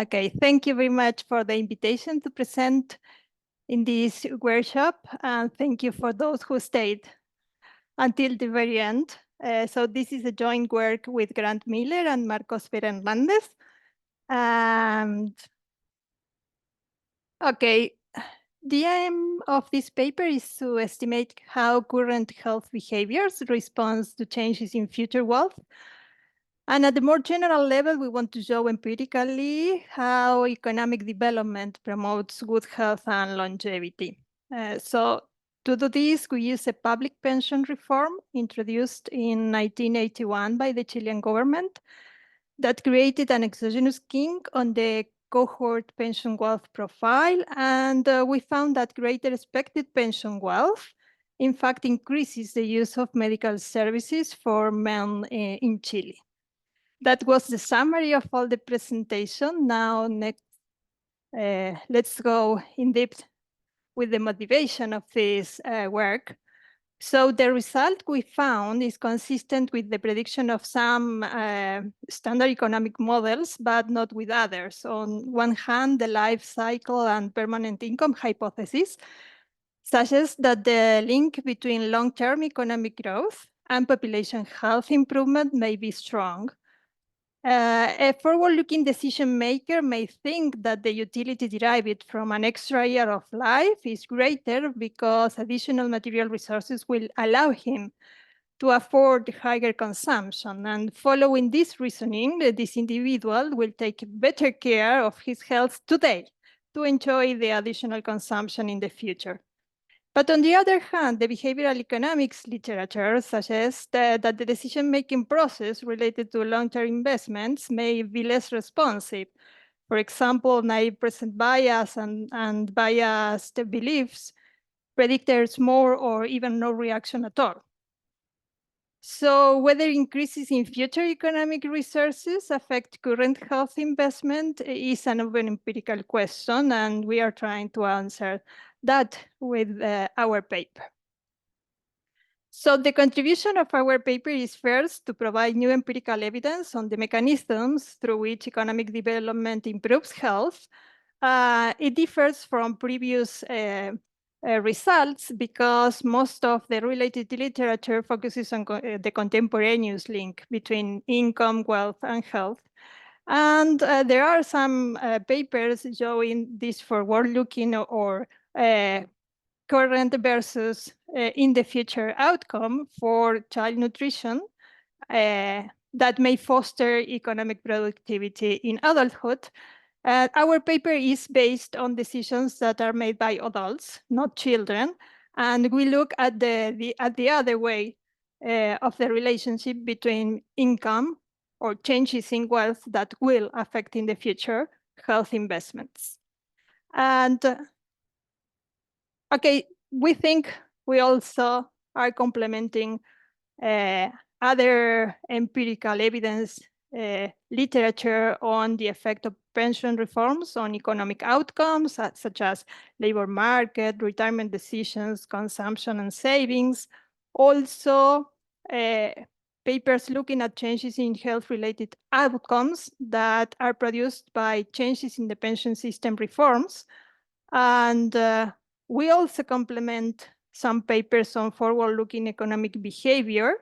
Okay, thank you very much for the invitation to present in this workshop, and thank you for those who stayed until the very end. So this is a joint work with Grant Miller and Marcos Vera Hernandez. And okay, the aim of this paper is to estimate how current health behaviors respond to changes in future wealth. And at the more general level, we want to show empirically how economic development promotes good health and longevity. So to do this, we use a public pension reform introduced in 1981 by the Chilean government that created an exogenous kink on the cohort pension wealth profile. And we found that greater expected pension wealth, in fact, increases the use of medical services for men in Chile. That was the summary of all the presentation. Now, next, let's go in depth with the motivation of this work. So the result we found is consistent with the prediction of some standard economic models, but not with others. On one hand, the life cycle and permanent income hypothesis suggests that the link between long-term economic growth and population health improvement may be strong. A forward-looking decision maker may think that the utility derived from an extra year of life is greater because additional material resources will allow him to afford higher consumption. And following this reasoning, this individual will take better care of his health today to enjoy the additional consumption in the future. But on the other hand, the behavioral economics literature suggests that the decision-making process related to long-term investments may be less responsive. For example, naive present bias and biased beliefs predictors more or even no reaction at all. So whether increases in future economic resources affect current health investment is an open empirical question, and we are trying to answer that with our paper. So the contribution of our paper is first to provide new empirical evidence on the mechanisms through which economic development improves health. It differs from previous results because most of the related literature focuses on the contemporaneous link between income, wealth, and health. And there are some papers showing this forward-looking or current versus in the future outcome for child nutrition that may foster economic productivity in adulthood. Our paper is based on decisions that are made by adults, not children, and we look at the other way of the relationship between income or changes in wealth that will affect in the future health investments. And okay, we think we also are complementing other empirical evidence literature on the effect of pension reforms on economic outcomes, such as labor market, retirement decisions, consumption and savings. Also, papers looking at changes in health-related outcomes that are produced by changes in the pension system reforms. And we also complement some papers on forward-looking economic behavior.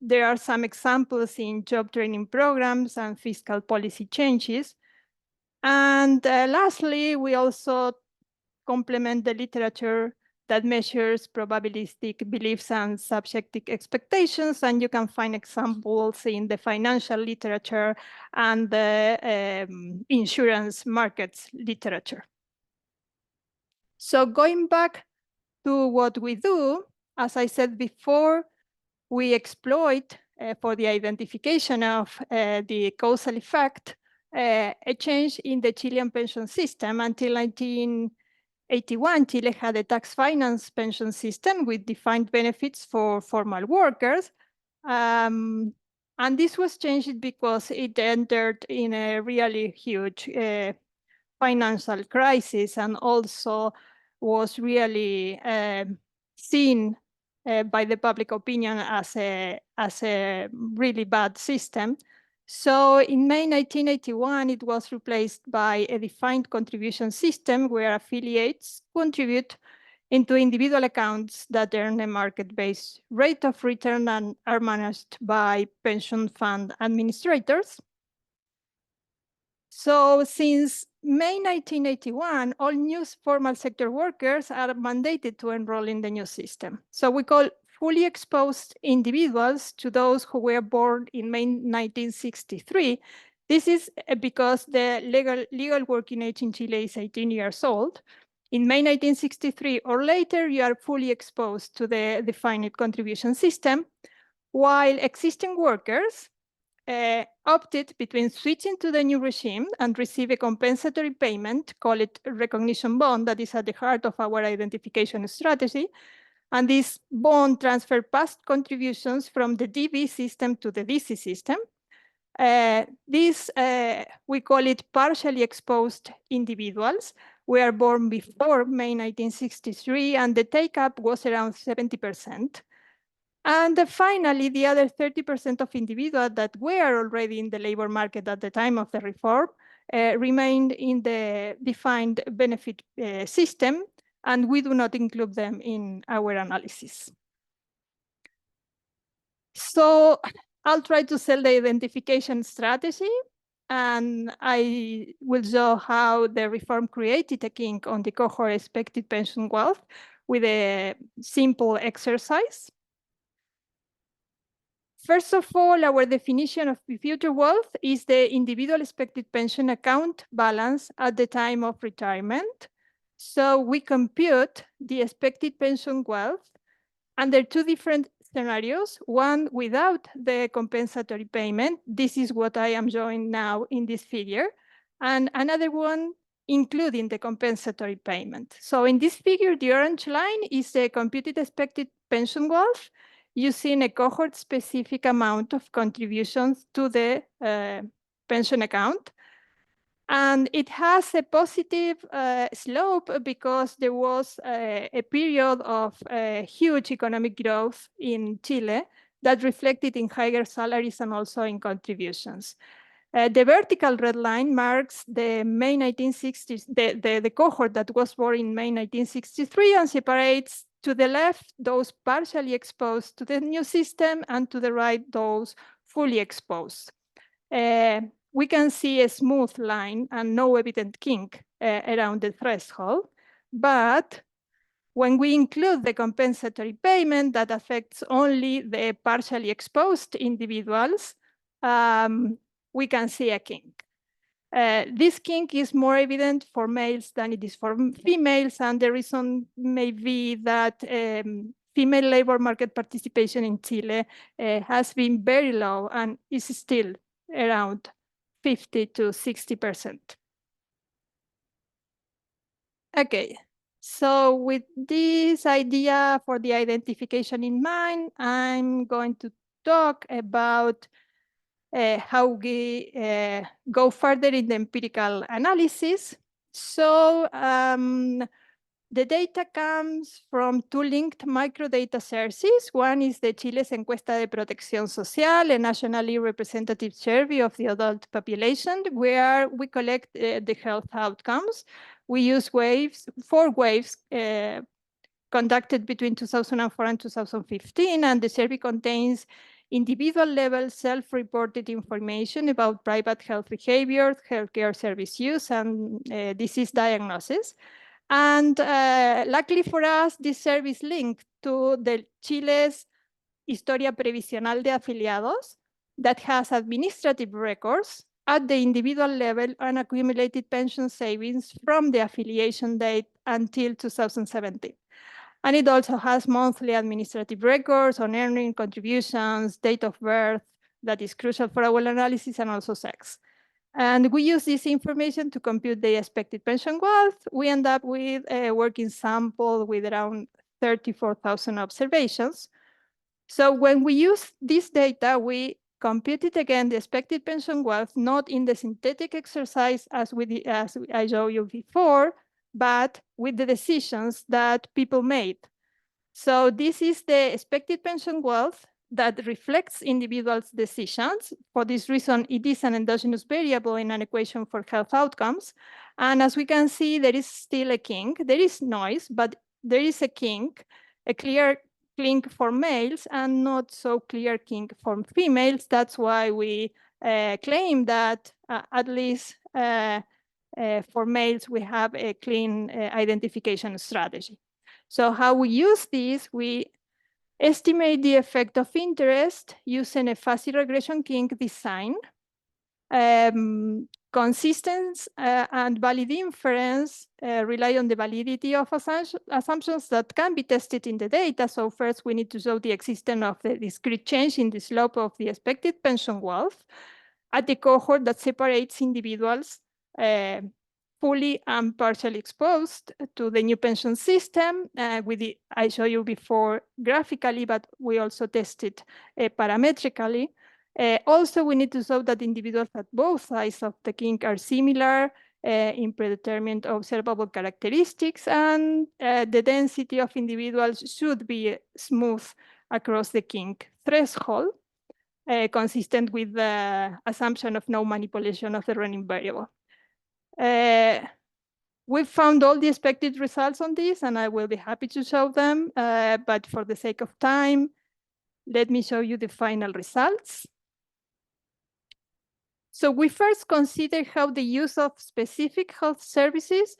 There are some examples in job training programs and fiscal policy changes. And lastly, we also complement the literature that measures probabilistic beliefs and subjective expectations. And you can find examples in the financial literature and the insurance markets literature. So going back to what we do, as I said before, we exploit for the identification of the causal effect a change in the Chilean pension system. Until 1981, Chile had a tax finance pension system with defined benefits for formal workers. And this was changed because it entered in a really huge financial crisis and also was really seen by the public opinion as a really bad system. So in May 1981, it was replaced by a defined contribution system where affiliates contribute into individual accounts that earn a market-based rate of return and are managed by pension fund administrators. So since May 1981, all new formal sector workers are mandated to enroll in the new system. So we call fully exposed individuals to those who were born in May 1963. This is because the legal working age in Chile is 18 years old. In May 1963 or later, you are fully exposed to the defined contribution system, while existing workers opted between switching to the new regime and receive a compensatory payment, call it a recognition bond, that is at the heart of our identification strategy. And this bond transferred past contributions from the DB system to the DC system. We call it partially exposed individuals, were born before May 1963, and the take-up was around 70%. And finally, the other 30% of individuals that were already in the labor market at the time of the reform remained in the defined benefit system, and we do not include them in our analysis. So I'll try to sell the identification strategy, and I will show how the reform created a kink on the cohort expected pension wealth with a simple exercise. First of all, our definition of future wealth is the individual expected pension account balance at the time of retirement. So we compute the expected pension wealth under two different scenarios, one without the compensatory payment. This is what I am showing now in this figure, and another one including the compensatory payment. So in this figure, the orange line is the computed expected pension wealth using a cohort-specific amount of contributions to the pension account. And it has a positive slope because there was a period of huge economic growth in Chile that reflected in higher salaries and also in contributions. The vertical red line marks the May 1960s, the cohort that was born in May 1963, and separates to the left those partially exposed to the new system, and to the right those fully exposed. We can see a smooth line and no evident kink around the threshold, but when we include the compensatory payment that affects only the partially exposed individuals, we can see a kink. This kink is more evident for males than it is for females, and the reason may be that female labor market participation in Chile has been very low and is still around 50 to 60%. Okay, so with this idea for the identification in mind, I'm going to talk about how we go further in the empirical analysis. So the data comes from two linked microdata sources. One is the Chile's Encuesta de Protección Social, a nationally representative survey of the adult population, where we collect the health outcomes. We use four waves conducted between 2004 and 2015, and the survey contains individual level self-reported information about private health behavior, healthcare service use, and disease diagnosis. And luckily for us, this service linked to the Chile's Historia Previsional de Afiliados that has administrative records at the individual level and accumulated pension savings from the affiliation date until 2017. And it also has monthly administrative records on earning, contributions, date of birth, that is crucial for our analysis, and also sex. And we use this information to compute the expected pension wealth. We end up with a working sample with around 34,000 observations. So when we use this data, we computed again the expected pension wealth, not in the synthetic exercise as I showed you before, but with the decisions that people made. So this is the expected pension wealth that reflects individuals' decisions. For this reason, it is an endogenous variable in an equation for health outcomes. And as we can see, there is still a kink. There is noise, but there is a kink, a clear kink for males and not so clear kink for females. That's why we claim that at least for males, we have a clean identification strategy. So how we use this, we estimate the effect of interest using a fuzzy regression kink design. Consistent and valid inference rely on the validity of assumptions that can be tested in the data. So first, we need to show the existence of the discrete change in the slope of the expected pension wealth at the cohort that separates individuals fully and partially exposed to the new pension system. I showed you before graphically, but we also tested parametrically. Also, we need to show that individuals at both sides of the kink are similar in predetermined observable characteristics, and the density of individuals should be smooth across the kink threshold, consistent with the assumption of no manipulation of the running variable. We found all the expected results on this, and I will be happy to show them, but for the sake of time, let me show you the final results. So we first consider how the use of specific health services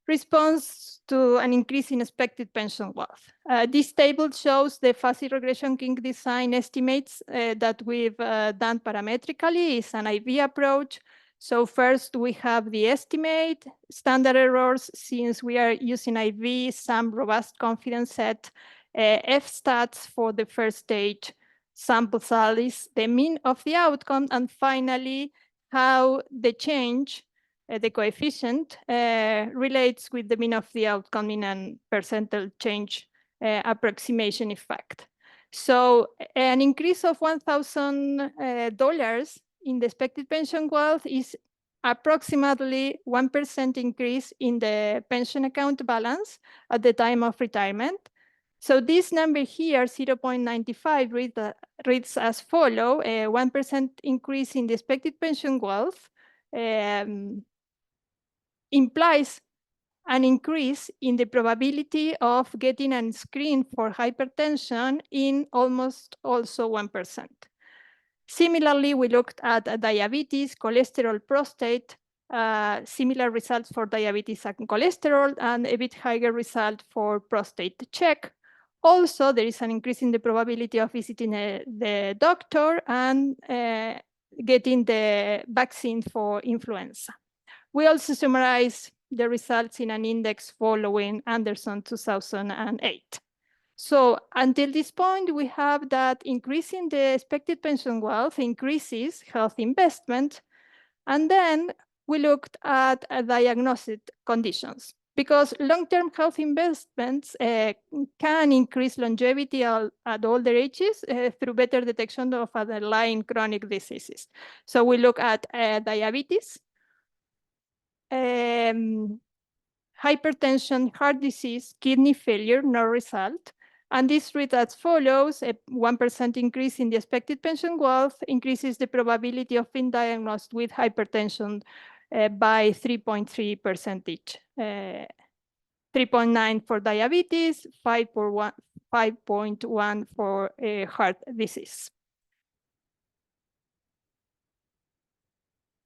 responds to an increase in expected pension wealth. This table shows the fuzzy regression kink design estimates that we've done parametrically. It's an IV approach. So first we have the estimate, standard errors, since we are using IV, some robust confidence set, F-stats for the first stage, sample size, the mean of the outcome, and finally, how the change, the coefficient, relates with the mean of the outcome in a percentile change approximation effect. So an increase of $1,000 in the expected pension wealth is approximately 1% increase in the pension account balance at the time of retirement. So this number here, 0.95, reads as follow: a 1% increase in the expected pension wealth implies an increase in the probability of getting a screen for hypertension in almost also 1%. Similarly, we looked at diabetes, cholesterol, prostate, similar results for diabetes and cholesterol, and a bit higher result for prostate check. Also, there is an increase in the probability of visiting the doctor and getting the vaccine for influenza. We also summarize the results in an index following Anderson 2008. So until this point, we have that increasing the expected pension wealth increases health investment. And then we looked at diagnostic conditions, because long-term health investments can increase longevity at older ages through better detection of underlying chronic diseases. So we look at diabetes, hypertension, heart disease, kidney failure, no result. And this reads as follows: a 1% increase in the expected pension wealth increases the probability of being diagnosed with hypertension by 3.3% each. 3.9 for diabetes, 5.1 for heart disease.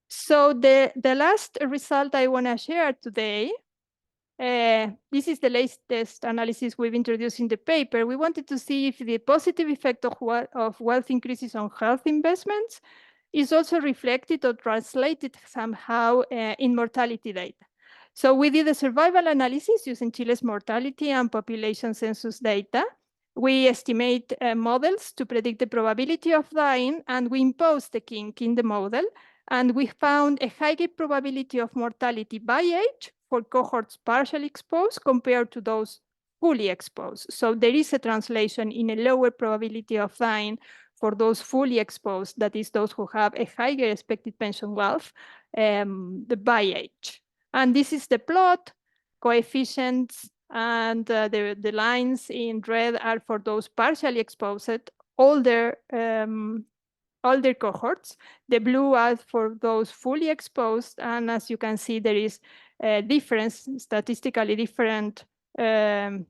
So the last result I want to share today, this is the latest analysis we've introduced in the paper. We wanted to see if the positive effect of wealth increases on health investments is also reflected or translated somehow in mortality data. So we did a survival analysis using Chile's mortality and population census data. We estimate models to predict the probability of dying, and we imposed the kink in the model, and we found a higher probability of mortality by age for cohorts partially exposed compared to those fully exposed. So there is a translation in a lower probability of dying for those fully exposed, that is those who have a higher expected pension wealth by age. And this is the plot, coefficients, and the lines in red are for those partially exposed older cohorts. The blue are for those fully exposed, and as you can see, there is a difference, statistically different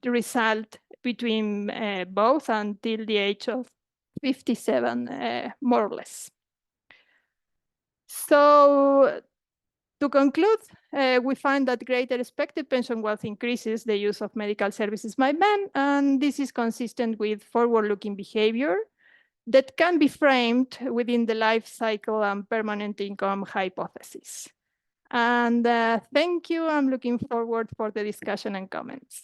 result between both until the age of 57, more or less. So to conclude, we find that greater expected pension wealth increases the use of medical services by men, and this is consistent with forward-looking behavior that can be framed within the life cycle and permanent income hypothesis. And thank you. I'm looking forward for the discussion and comments.